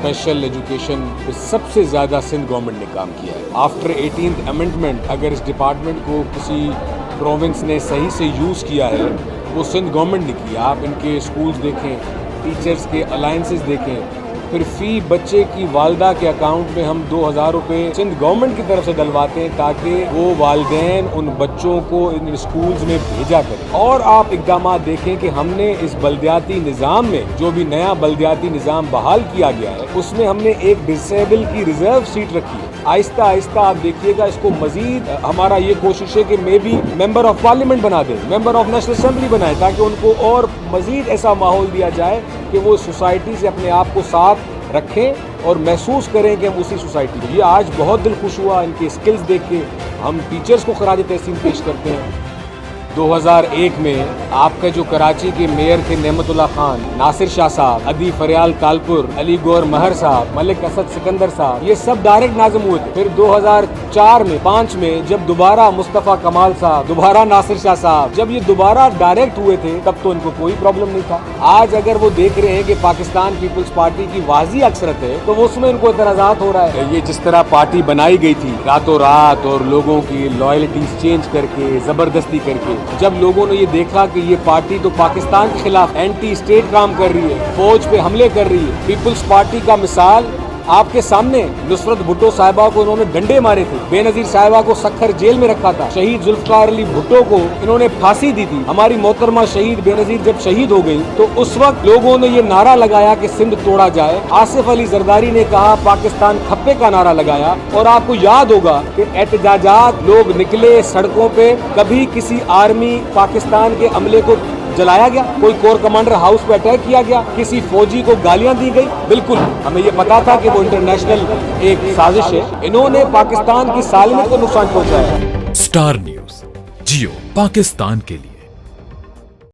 Special education پہ سب سے زیادہ سندھ گورنمنٹ نے کام کیا ہے. آفٹر 18th امینڈمنٹ اگر اس ڈپارٹمنٹ کو کسی پروونس نے صحیح سے یوز کیا ہے وہ سندھ گورنمنٹ نے کیا. آپ ان کے اسکولز دیکھیں, ٹیچرز کے الائنسز دیکھیں, پھر فی بچے کی والدہ کے اکاؤنٹ میں ہم 2000 روپے سندھ گورنمنٹ کی طرف سے ڈلواتے ہیں تاکہ وہ والدین ان بچوں کو ان اسکولز میں بھیجا کریں. اور آپ اقدامات دیکھیں کہ ہم نے اس بلدیاتی نظام میں جو بھی نیا بلدیاتی نظام بحال کیا گیا ہے اس میں ہم نے ایک ڈسیبل کی ریزرو سیٹ رکھی ہے. آہستہ آہستہ آپ دیکھیے گا اس کو مزید ہمارا یہ کوشش ہے کہ may be member of parliament بنا دیں, ممبر آف نیشنل اسمبلی بنائیں تاکہ ان کو اور مزید ایسا ماحول دیا جائے کہ وہ سوسائٹی سے اپنے آپ کو ساتھ رکھیں اور محسوس کریں کہ ہم اسی سوسائٹی میں. یہ آج بہت دل خوش ہوا ان کے اسکلز دیکھ کے. ہم ٹیچرز کو خراج تحسین پیش کرتے ہیں. 2001 میں آپ کا جو کراچی کے میئر تھے نعمت اللہ خان, ناصر شاہ صاحب, ادی فریال تالپور, علی گور مہر صاحب, ملک اسد سکندر صاحب, یہ سب ڈائریکٹ ناظم ہوئے تھے. پھر 2004 میں 5 میں جب دوبارہ مصطفیٰ کمال صاحب, دوبارہ ناصر شاہ صاحب, جب یہ دوبارہ ڈائریکٹ ہوئے تھے تب تو ان کو کوئی پرابلم نہیں تھا. آج اگر وہ دیکھ رہے ہیں کہ پاکستان پیپلز پارٹی کی واضح اکثرت ہے تو اس میں ان کو اعتراضات ہو رہا ہے. یہ جس طرح پارٹی بنائی گئی تھی راتوں رات اور لوگوں کی لائلٹیز چینج کر کے, زبردستی کر کے, جب لوگوں نے یہ دیکھا کہ یہ پارٹی تو پاکستان کے خلاف اینٹی اسٹیٹ کام کر رہی ہے, فوج پہ حملے کر رہی ہے. پیپلز پارٹی کا مثال آپ کے سامنے, نصرت بھٹو صاحبہ کو انہوں نے ڈنڈے مارے تھے, بے نظیر صاحبہ کو سکھر جیل میں رکھا تھا, شہید ذوالفقار علی بھٹو کو انہوں نے پھانسی دی تھی. ہماری محترمہ شہید بے نظیر جب شہید ہو گئی تو اس وقت لوگوں نے یہ نعرہ لگایا کہ سندھ توڑا جائے. آصف علی زرداری نے کہا پاکستان کھپے کا نعرہ لگایا. اور آپ کو یاد ہوگا کہ احتجاجات لوگ نکلے سڑکوں پہ, کبھی کسی آرمی پاکستان کے عملے کو جلایا گیا, کوئی کور کمانڈر ہاؤس پہ اٹیک کیا گیا, کسی فوجی کو گالیاں دی گئی. بالکل ہمیں یہ پتا تھا کہ وہ انٹرنیشنل ایک سازش ہے. انہوں نے پاکستان کی سالمیت کو نقصان پہنچایا. اسٹار نیوز جیو پاکستان کے لیے.